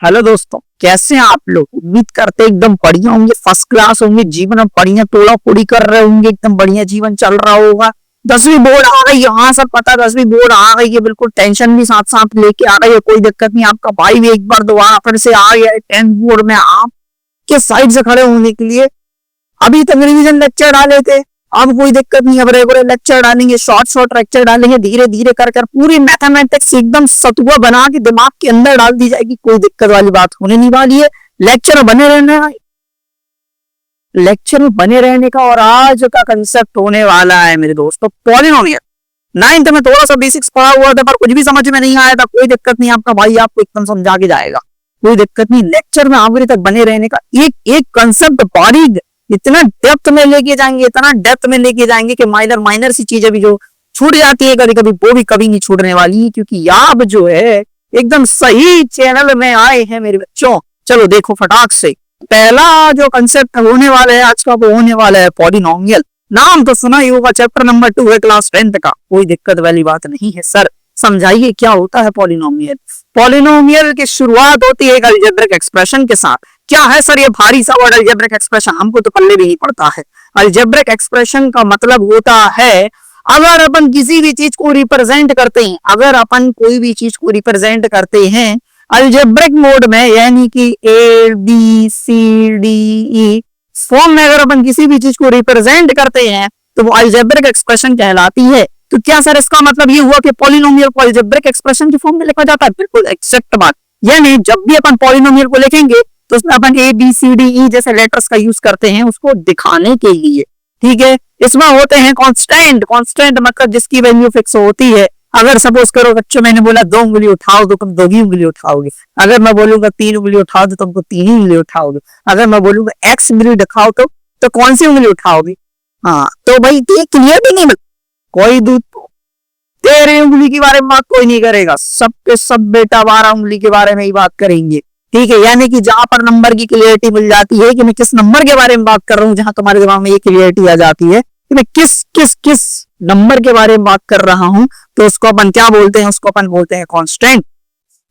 Hello दोस्तों, कैसे हैं आप लोग। उम्मीद करते हैं एकदम बढ़िया होंगे, फर्स्ट क्लास होंगे, जीवन में बढ़िया तोड़ा फोड़ी कर रहे होंगे, एकदम बढ़िया जीवन चल रहा होगा। 10वीं बोर्ड आ गई है, हाँ सर पता है 10वीं बोर्ड आ गई है, बिल्कुल टेंशन भी साथ साथ लेके आ गई है, कोई दिक्कत नहीं। आपका भाई भी एक बार दोबारा फिर से आ गया है 10th बोर्ड में आपके साइड से खड़े होने के लिए। अभी तक रिवीजन लेक्चर डाले थे, अब कोई दिक्कत नहीं, अब रेगुलर लेक्चर डालेंगे, शॉर्ट शॉर्ट लेक्चर डालेंगे, धीरे धीरे कर कर पूरी मैथमेटिक्स एकदम सतुआ बना के दिमाग के अंदर डाल दी जाएगी। कोई दिक्कत वाली बात होने नहीं वाली है। लेक्चर बने रहना, लेक्चर में बने रहने का। और आज का कंसेप्ट होने वाला है मेरे दोस्तों पॉलिनोमियल। 9th में थोड़ा सा बेसिक्स पढ़ा हुआ था पर कुछ भी समझ में नहीं आया था, कोई दिक्कत नहीं, आपका भाई आपको एकदम समझा के जाएगा, कोई दिक्कत नहीं। लेक्चर में आखिरी तक बने रहने का, एक एक कंसेप्ट बारीक इतना डेप्थ में लेके जाएंगे, इतना डेप्थ में लेके जाएंगे कि माइनर माइनर सी चीजें भी जो छूट जाती है कभी कभी, वो भी कभी नहीं छूटने वाली है, क्योंकि आप जो है एकदम सही चैनल में आए हैं मेरे बच्चों। चलो देखो फटाक से, पहला जो कंसेप्ट होने वाला है आज का वो होने वाला है पॉलिनोमियल। नाम तो सुना ही होगा, चैप्टर नंबर 2 है क्लास 10th का, कोई दिक्कत वाली बात नहीं है। सर समझाइए क्या होता है पॉलिनोमियल। पॉलिनोमियल की शुरुआत होती है एक अलजेब्रिक एक्सप्रेशन के साथ। क्या है सर ये भारी सा वर्ड अलजेब्रिक एक्सप्रेशन, हमको तो पल्ले भी नहीं पड़ता है। अलजेब्रिक एक्सप्रेशन का मतलब होता है अगर अपन किसी भी चीज को रिप्रेजेंट करते हैं, अगर अपन कोई भी चीज को रिप्रेजेंट करते हैं अलजेब्रिक मोड में, यानी कि A B C D E form में अगर अपन किसी भी चीज को रिप्रेजेंट करते हैं तो वो अलजेब्रिक एक्सप्रेशन कहलाती है। तो क्या सर इसका मतलब ये हुआ कि पॉलिनोमियल को अलजेब्रिक एक्सप्रेशन की फॉर्म में लिखा जाता है? बिल्कुल एग्जैक्ट बात। यानी जब भी अपन पॉलिनोमियल को लिखेंगे तो उसमें अपन ए बी सी डी ई जैसे लेटर्स का यूज करते हैं उसको दिखाने के लिए, ठीक है। इसमें होते हैं कांस्टेंट, कांस्टेंट मतलब जिसकी वैल्यू फिक्स होती है। अगर सपोज करो बच्चों मैंने बोला 2 उंगली उठाओ तो तुम 2 ही उंगली उठाओगे। अगर मैं बोलूंगा 3 उंगली उठाओ तो तुमको 3 ही उंगली उठाओगे। अगर मैं बोलूंगा x उंगली दिखाओ तो कौन सी उंगली उठाओगे? हाँ तो भाई ये क्लियर भी नहीं, कोई दूध तेरे उंगली के बारे में बात कोई नहीं करेगा, सबके सब बेटा 12 उंगली के बारे में ही बात करेंगे, ठीक है। यानी कि जहां पर नंबर की क्लियरिटी मिल जाती है कि मैं किस नंबर के बारे में बात कर रहा हूं, जहां तुम्हारे दिमाग में ये क्लियरिटी आ जाती है कि मैं किस किस किस नंबर के बारे में बात कर रहा हूं, तो उसको अपन क्या बोलते हैं, उसको अपन बोलते हैं कांस्टेंट।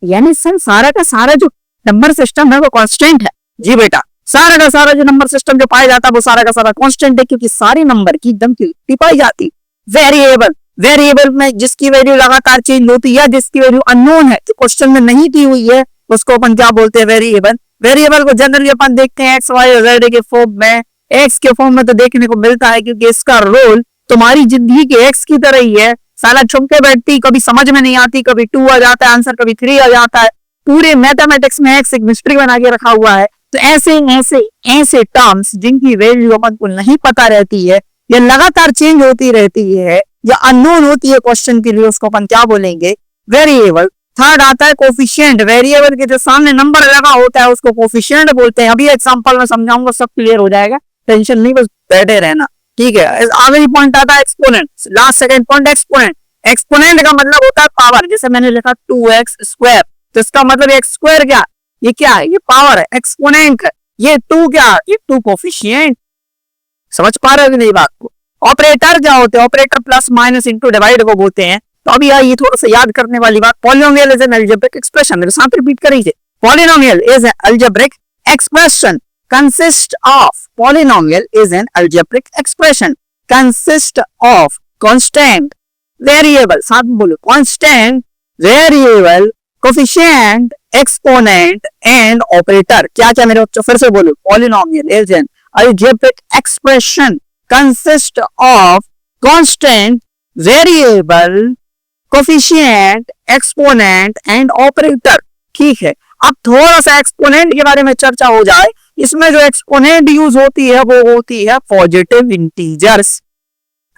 यानी सर सारा का सारा जो नंबर सिस्टम है वो कांस्टेंट है। जी बेटा, सारा का सारा जो नंबर सिस्टम जो पाया जाता है वो सारा का सारा कांस्टेंट है, क्योंकि सारे नंबर की एकदम क्लियरिटी पाई जाती। वेरिएबल, वेरिएबल में जिसकी वैल्यू लगातार चेंज होती है, जिसकी वैल्यू अननोन है, तो क्वेश्चन में नहीं दी हुई है, उसको अपन क्या बोलते हैं? वेरिएबल। वेरिएबल को जनरली अपन देखते हैं एक्स वाई जेड के फॉर्म में। एक्स के फॉर्म में तो देखने को मिलता है क्योंकि इसका रोल तुम्हारी जिंदगी के एक्स की तरह ही है। साला छुपके बैठती, कभी समझ में नहीं आती, कभी 2 आ जाता है आंसर, कभी 3 आ जाता है। पूरे मैथमेटिक्स में एक्स एक मिस्ट्री बना के रखा हुआ है। तो ऐसे ऐसे ऐसे टर्म्स जिनकी वैल्यू अपन को नहीं पता रहती है या लगातार चेंज होती रहती है या अननोन होती है क्वेश्चन के लिए, उसको अपन क्या बोलेंगे? वेरिएबल। थर्ड आता है कोफिशिएंट। वेरिएबल के जो सामने नंबर लगा होता है उसको कोफिशिएंट बोलते हैं। अभी एग्जांपल में समझाऊंगा, सब क्लियर हो जाएगा, टेंशन नहीं, बस बैठे रहना, ठीक है। आगे पॉइंट आता है exponent, last second point exponent. Exponent का मतलब होता है पावर। जैसे मैंने लिखा 2x स्क्वायर, तो इसका मतलब x स्क्वायर क्या? ये क्या है? ये पावर है। एक्सपोनेंट ये 2 क्या? ये 2 कोफिशिएंट। समझ पा रहे हो नहीं बात को? ऑपरेटर क्या होते हैं? Operator plus minus into divide को बोलते हैं। तो अभी ये थोड़ा सा याद करने वाली बात, polynomial is an algebraic expression. मेरे साथ रिपीट करिए, polynomial is an algebraic expression consist of, polynomial is an algebraic expression consist of constant variable, साथ में बोलो, constant variable coefficient exponent and operator। क्या क्या मेरे बच्चों फिर से बोलो, polynomial is an algebraic expression consist of constant variable coefficient exponent and operator। ठीक है, अब थोड़ा सा एक्सपोनेंट के बारे में चर्चा हो जाए। इसमें जो एक्सपोनेंट यूज होती है वो होती है positive integers.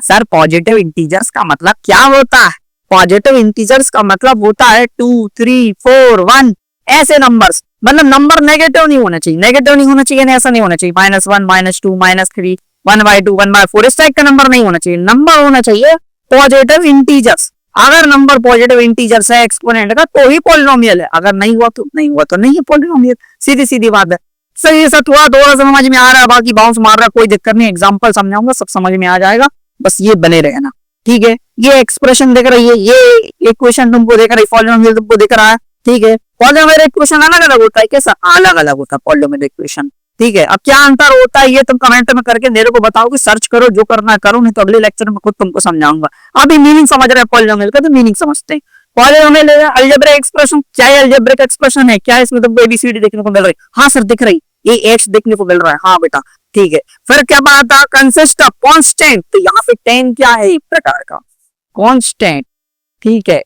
Sir positive integers का मतलब क्या होता है? पॉजिटिव इंटीजर्स का मतलब होता है 2, 3, 4, 1 ऐसे नंबर्स। मतलब नंबर नेगेटिव नहीं होना चाहिए, नेगेटिव नहीं होना चाहिए, ऐसा नहीं होना चाहिए -1, -2, -3, 1/2, 1/4 इस टाइप का नंबर नहीं होना चाहिए। नंबर होना चाहिए पॉजिटिव इंटीजर्स। अगर नंबर पॉजिटिव इंटीजर्स है एक्सपोनेंट का तो ही पॉलिनोमियल है, अगर नहीं हुआ तो नहीं हुआ, तो नहीं है पॉलिनोमियल। सीधी सीधी बात है। सही है, सब थोड़ा समझ में आ रहा है, बाकी बाउंस मार रहा है, कोई दिक्कत नहीं, एग्जांपल समझाऊंगा, सब समझ में आ जाएगा, बस ये बने रहना, ठीक है। ये एक्सप्रेशन दिख रही है, ये इक्वेशन तुमको दिख रही है, पॉलिनोमियल तुमको दिख रहा है, ठीक है। पॉलिनोमियल इक्वेशन अलग अलग होता है, कैसा अलग अलग होता है पॉलिनोमियल इक्वेशन। ठीक है, अब क्या अंतर होता है ये तुम कमेंट में करके मेरे को बताओ, कि सर्च करो, जो करना है करो, नहीं तो अगले लेक्चर में खुद तुमको समझाऊंगा। अभी मीनिंग समझ रहे हैं पॉलिनोमियल का, तो मीनिंग समझते हैं। पॉलिनोमियल अलजेब्रिक एक्सप्रेशन, क्या है अलजेब्रिक एक्सप्रेशन है, क्या है इसमें तुमको एबीसीडी देखने को मिल रही है, हाँ सर दिख रही, ये एक्स देखने को मिल रहा है, हाँ बेटा ठीक है। फिर क्या बात है, कंसिस्ट ऑफ कांस्टेंट, तो यहाँ पे 10 क्या है, एक प्रकार का कांस्टेंट। ठीक है,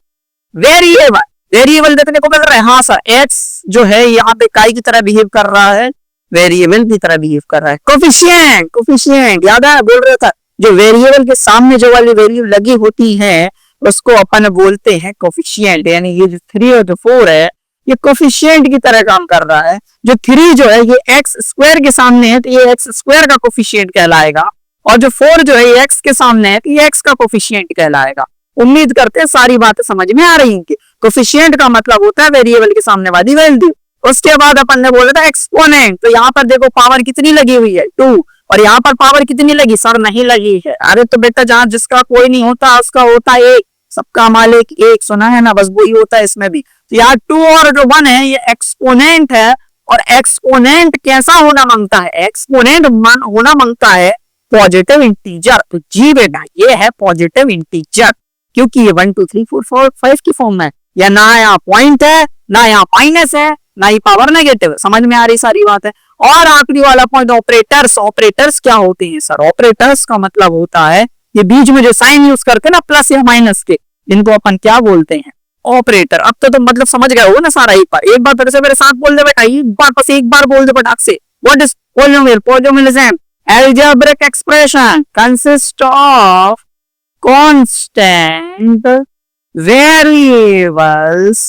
वेरिएबल, वेरिएबल देखने को मिल रहा है, हाँ सर एक्स जो है यहाँ पे काई की तरह बिहेव कर रहा है, वेरिएबल की तरह बिहेव कर रहा है। कोफिशिएंट, कोफिशिएंट याद है बोल रहा था, जो वेरिएबल के सामने जो वाली वैल्यू लगी होती है उसको अपन बोलते हैं कोफिशिएंट, यानी ये जो 3 और जो 4 है ये कोफिशिएंट की तरह काम कर रहा है। जो 3 जो है ये एक्स स्क्वायर के सामने है तो ये एक्स स्क्वायर का कोफिशिएंट कहलाएगा, और जो 4 जो है ये एक्स के सामने है तो ये एक्स का कोफिशिएंट कहलाएगा। उम्मीद करते हैं सारी बातें समझ में आ रही हैं। कोफिशिएंट का मतलब होता है वेरिएबल के सामने वाली वैल्यू। उसके बाद अपन ने बोला था एक्सपोनेंट, तो यहाँ पर देखो पावर कितनी लगी हुई है 2, और यहाँ पर पावर कितनी लगी, सर नहीं लगी है। अरे तो बेटा जहां जिसका कोई नहीं होता उसका होता है एक, सबका मालिक एक, सुना है ना, बस वही होता है इसमें भी। तो यहाँ 2 और जो 1 है ये एक्सपोनेंट है, और एक्सपोनेंट कैसा होना मांगता है, एक्सपोनेंट होना मांगता है पॉजिटिव इंटीजर। तो जी बेटा ये है पॉजिटिव इंटीजर, क्योंकि ये 1 2 3 4 5 की फॉर्म में, या ना यहाँ पॉइंट है ना यहाँ माइनस है ना ही पावर नेगेटिव। समझ में आ रही सारी बात है। और आखिरी वाला पॉइंट ऑपरेटर्स, ऑपरेटर्स क्या होते हैं सर, ऑपरेटर्स का मतलब होता है ये बीच में जो साइन यूज करके ना प्लस या माइनस के, इनको अपन क्या बोलते हैं, ऑपरेटर। अब तो तुम मतलब समझ गए हो ना सारा, एक बार फिर से मेरे साथ बोल दे बेटा, एक बार बस एक बार बोल दे फटाक से। What is polynomial, polynomial is an algebraic expression consist of constant variables,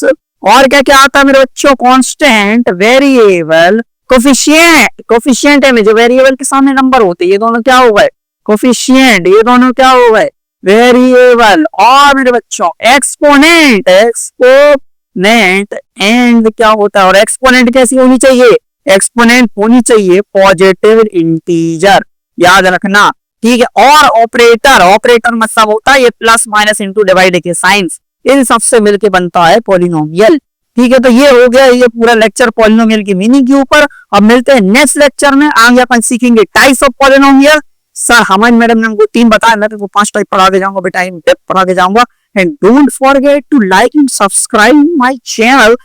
और क्या क्या आता है मेरे बच्चों, कांस्टेंट, वेरिएबल, कोफिशिएंट। कोफिशिएंट है में जो वेरिएबल के सामने नंबर होते हैं, ये दोनों क्या हो गए कोफिशिएंट, ये दोनों क्या हो गए वेरिएबल। और मेरे बच्चों एक्सपोनेंट, एक्सपोनेंट एंड क्या होता है, और एक्सपोनेंट कैसी होनी चाहिए, एक्सपोनेंट होनी चाहिए पॉजिटिव इंटीजर, याद रखना। ठीक है, और ऑपरेटर, ऑपरेटर मतलब होता है ये प्लस माइनस इंटू डिवाइड के साइंस, इन सबसे मिलके बनता है पॉलिनोमियल। ठीक है, तो ये हो गया ये पूरा लेक्चर पॉलिनोमियल की मीनिंग के ऊपर। अब मिलते हैं नेक्स्ट लेक्चर में, आगे अपन सीखेंगे टाइप्स ऑफ पॉलिनोमियल। सर हमारी मैडम ने हमको 3 बताया, मैं तो 5 टाइप पढ़ा के जाऊंगा बेटा, इन डेप्थ पढ़ा के जाऊंगा। And don't forget to like and subscribe my channel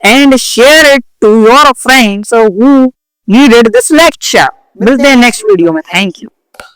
and share it to your friends who needed this lecture. मिलते हैं नेक्स्ट वीडियो में, थैंक यू।